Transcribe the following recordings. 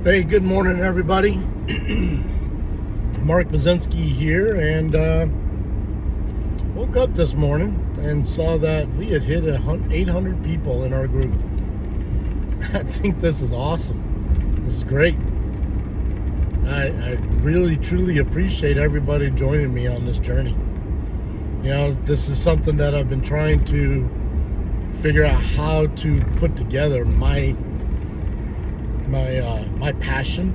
Hey, good morning, everybody. Mark Bazinski here, and woke up this morning and saw that we had hit 800 people in our group. I think this is awesome. This is great. I really, truly appreciate everybody joining me on this journey. You know, this is something that I've been trying to figure out how to put together my passion,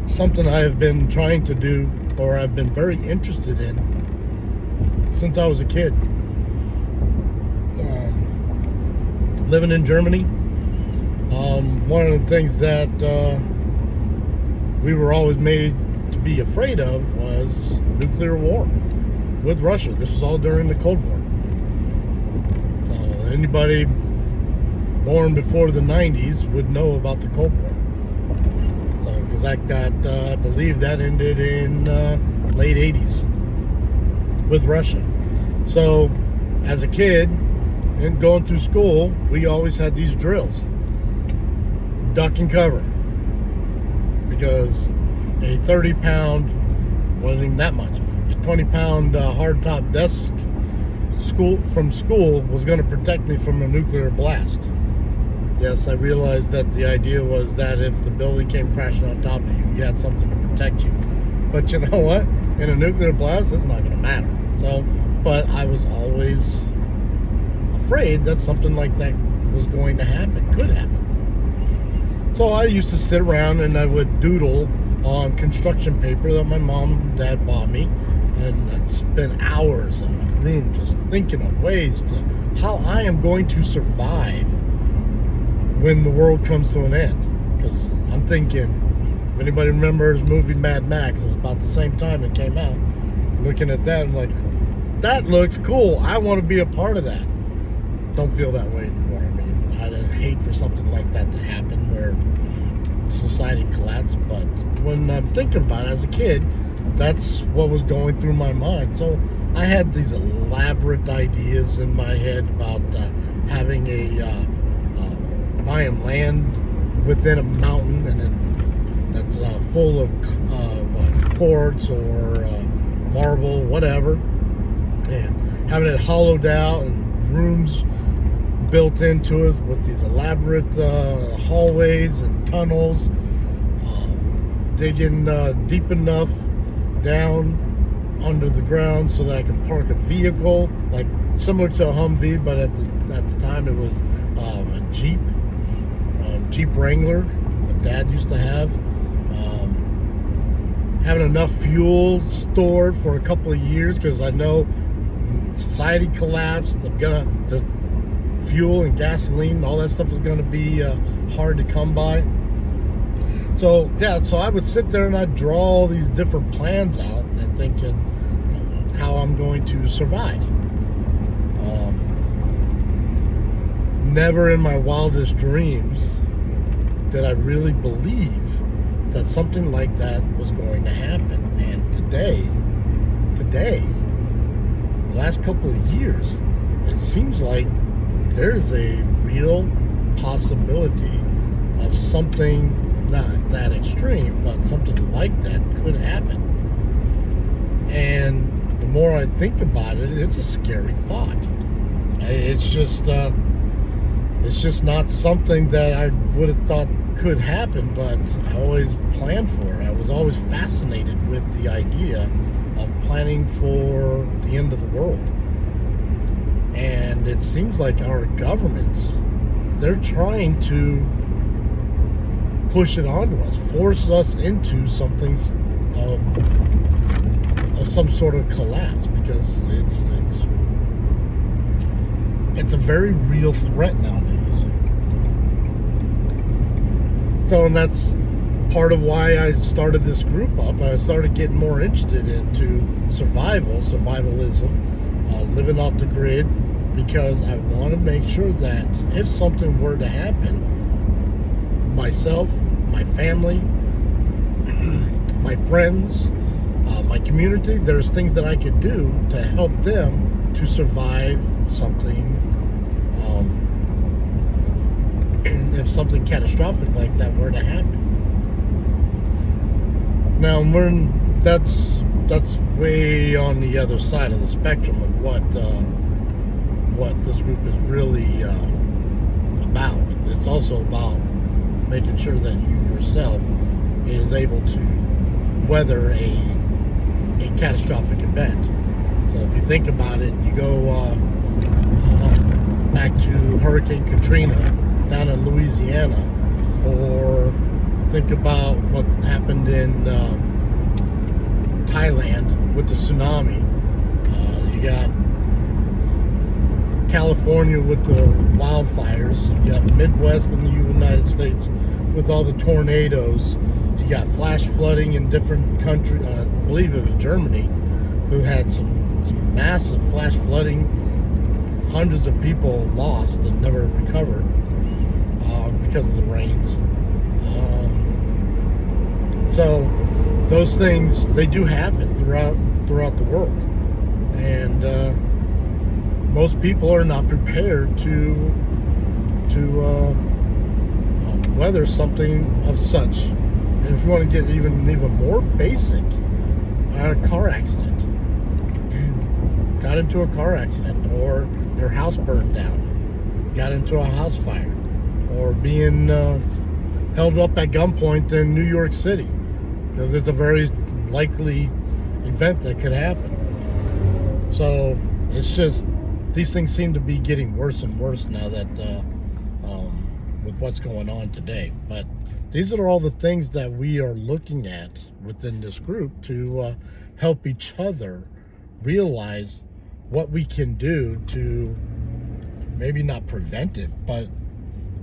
something I have been trying to do, or I've been very interested in since I was a kid. Living in Germany, one of the things that we were always made to be afraid of was nuclear war with Russia. This was all during the Cold War. So anybody born before the 90s would know about the Cold War. So, because that got, I believe that ended in late 80s with Russia. So, as a kid and going through school, we always had these drills. Duck and cover. Because a 30-pound, wasn't even that much, a 20-pound hardtop desk from school was going to protect me from a nuclear blast. Yes, I realized that the idea was that if the building came crashing on top of you, you had something to protect you. But you know what? In a nuclear blast, it's not going to matter. So, but I was always afraid that something like that was going to happen, could happen. So I used to sit around and I would doodle on construction paper that my mom and dad bought me. And I'd spend hours in my room just thinking of ways to how I am going to survive when the world comes to an end. Because I'm thinking, if anybody remembers the movie Mad Max, it was about the same time it came out. Looking at that, I'm like, that looks cool. I want to be a part of that. Don't feel that way anymore. I mean, I'd hate for something like that to happen where society collapsed. But when I'm thinking about it as a kid, that's what was going through my mind. So I had these elaborate ideas in my head about having buying land within a mountain, and then that's full of quartz or marble, whatever, and having it hollowed out and rooms built into it with these elaborate hallways and tunnels, digging deep enough down under the ground so that I can park a vehicle, like similar to a Humvee, but at the time it was a Jeep Wrangler that Dad used to have. Having enough fuel stored for a couple of years, because I know society collapsed. The fuel and gasoline, all that stuff is gonna be hard to come by. So yeah, so I would sit there and I'd draw all these different plans out and thinking how I'm going to survive. Never in my wildest dreams did I really believe that something like that was going to happen. And today, the last couple of years, it seems like there's a real possibility of something, not that extreme, but something like that could happen. And the more I think about it, it's a scary thought. It's just not something that I would have thought could happen, but I always planned for it. I was always fascinated with the idea of planning for the end of the world. And it seems like our governments, they're trying to push it onto us, force us into something of some sort of collapse, because it's a very real threat nowadays. So, and that's part of why I started this group up. I started getting more interested into survivalism, living off the grid, because I want to make sure that if something were to happen, myself, my family, my friends, my community, there's things that I could do to help them to survive something. If something catastrophic like that were to happen. Now, that's way on the other side of the spectrum of what this group is really about. It's also about making sure that you yourself is able to weather a catastrophic event. So if you think about it, you go back to Hurricane Katrina down in Louisiana, or think about what happened in Thailand with the tsunami. You got California with the wildfires. You got Midwest in the United States with all the tornadoes. You got flash flooding in different countries. I believe it was Germany who had some massive flash flooding. Hundreds of people lost and never recovered because of the rains. So those things, they do happen throughout the world, and most people are not prepared to weather something of such. And if you want to get even more basic, a car accident. If you got into a car accident, or your house burned down, got into a house fire, or being held up at gunpoint in New York City, because it's a very likely event that could happen. So it's just, these things seem to be getting worse and worse now that with what's going on today. But these are all the things that we are looking at within this group to help each other realize what we can do to maybe not prevent it, but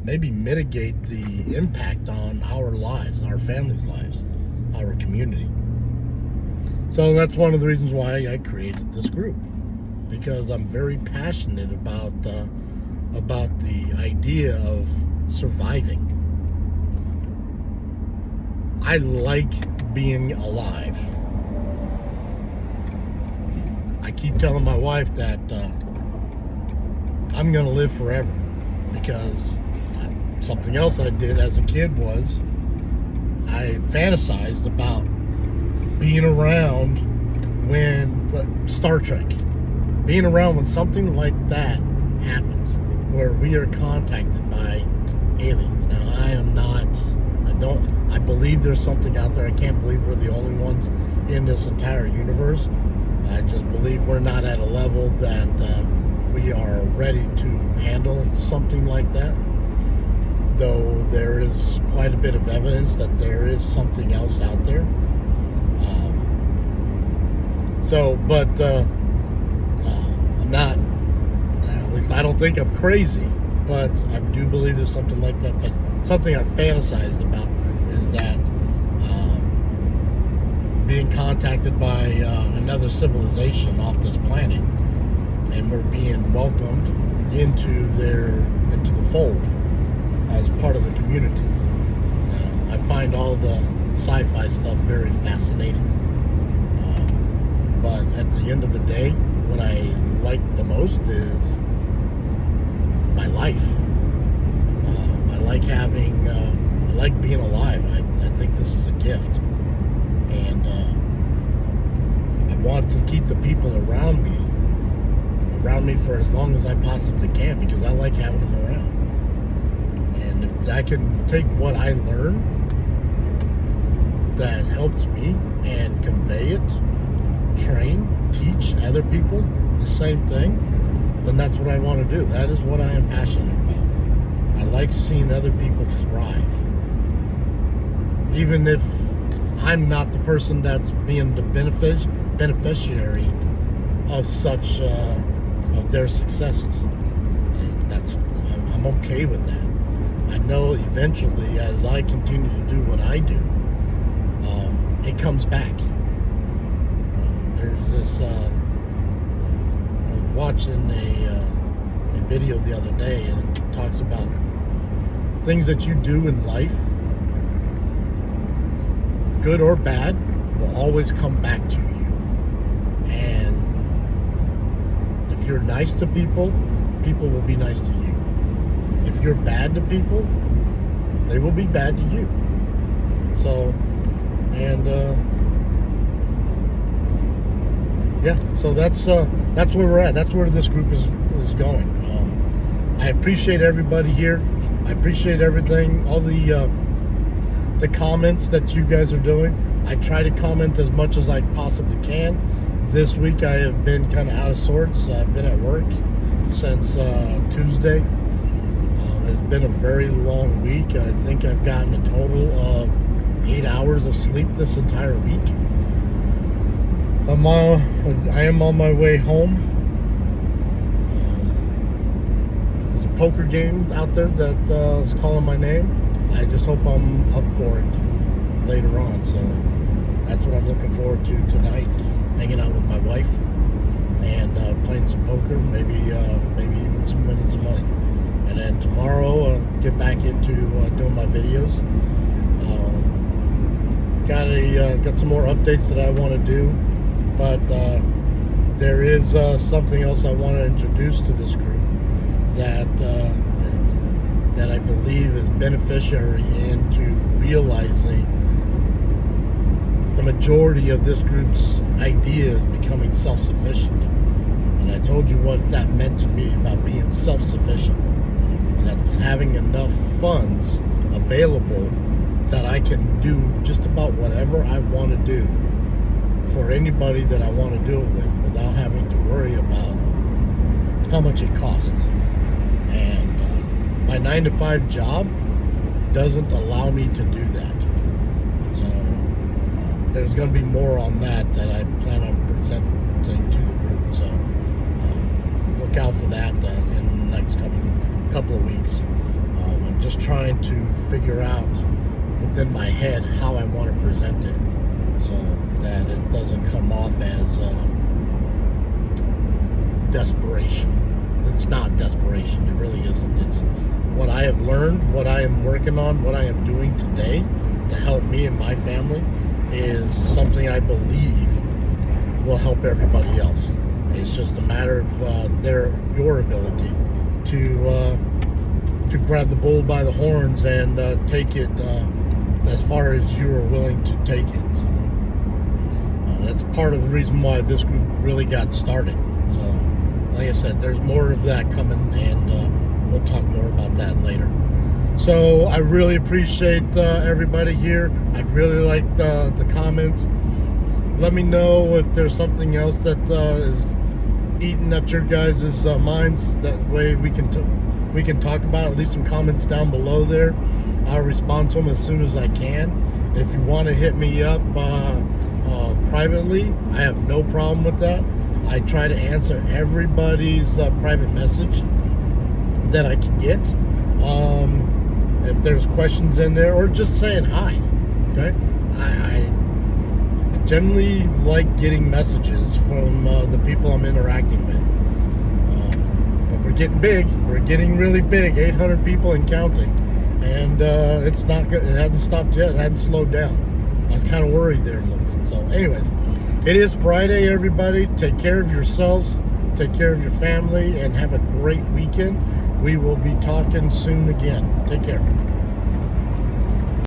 maybe mitigate the impact on our lives, our families' lives, our community. So that's one of the reasons why I created this group, because I'm very passionate about the idea of surviving. I like being alive. I keep telling my wife that I'm going to live forever, because something else I did as a kid was I fantasized about being around when Star Trek, being around when something like that happens, where we are contacted by aliens. Now, I believe there's something out there. I can't believe we're the only ones in this entire universe. I just believe we're not at a level that we are ready to handle something like that. Though there is quite a bit of evidence that there is something else out there. I'm not, at least I don't think I'm crazy, but I do believe there's something like that. But something I've fantasized about is that being contacted by another civilization off this planet, and we're being welcomed into the fold as part of the community. I find all the sci-fi stuff very fascinating. But at the end of the day, what I like the most is my life. I like being alive. I think this is a gift. And I want to keep the people around me for as long as I possibly can, because I like having them around. And if I can take what I learn that helps me and convey it, train, teach other people the same thing, then that's what I want to do. That is what I am passionate about. I like seeing other people thrive. Even if I'm not the person that's being the beneficiary of such of their successes. And I'm okay with that. I know eventually, as I continue to do what I do, it comes back. There's this. I was watching a video the other day, and it talks about things that you do in life, good or bad, will always come back to you. And if you're nice to people, people will be nice to you. If you're bad to people, they will be bad to you. So And yeah, so that's where we're at. That's where this group is going. I appreciate everybody here. I appreciate everything, all the comments that you guys are doing. I try to comment as much as I possibly can. This week I have been kind of out of sorts. I've been at work since Tuesday. It's been a very long week. I think I've gotten a total of 8 hours of sleep this entire week. I am on my way home. There's a poker game out there that is calling my name. I just hope I'm up for it later on. So that's what I'm looking forward to tonight. Hanging out with my wife and playing some poker, maybe even winning some money. And then tomorrow, get back into doing my videos. Got some more updates that I want to do, but there is something else I want to introduce to this group that I believe is beneficiary into realizing the majority of this group's idea is becoming self-sufficient. And I told you what that meant to me about being self-sufficient. And that's having enough funds available that I can do just about whatever I want to do for anybody that I want to do it with without having to worry about how much it costs. And my 9-to-5 job doesn't allow me to do that. So there's going to be more on that I plan on presenting to the group. So look out for that in the next couple of weeks. I'm just trying to figure out within my head how I want to present it so that it doesn't come off as desperation. It's not desperation. It really isn't. It's what I have learned, what I am working on, what I am doing today to help me and my family is something I believe will help everybody else. It's just a matter of your ability to grab the bull by the horns and take it as far as you are willing to take it. So, that's part of the reason why this group really got started. So, like I said, there's more of that coming, and we'll talk more about that later. So I really appreciate everybody here. I really like the comments. Let me know if there's something else that is eating at your guys' minds. That way we can talk about it. Leave some comments down below there. I'll respond to them as soon as I can. If you want to hit me up privately, I have no problem with that. I try to answer everybody's private message that I can get. If there's questions in there, or just saying hi, okay? I generally like getting messages from the people I'm interacting with. But we're getting big. We're getting really big. 800 people and counting. And it's not good. It hasn't stopped yet. It hasn't slowed down. I was kind of worried there a little bit. So anyways, it is Friday, everybody. Take care of yourselves. Take care of your family. And have a great weekend. We will be talking soon again. Take care.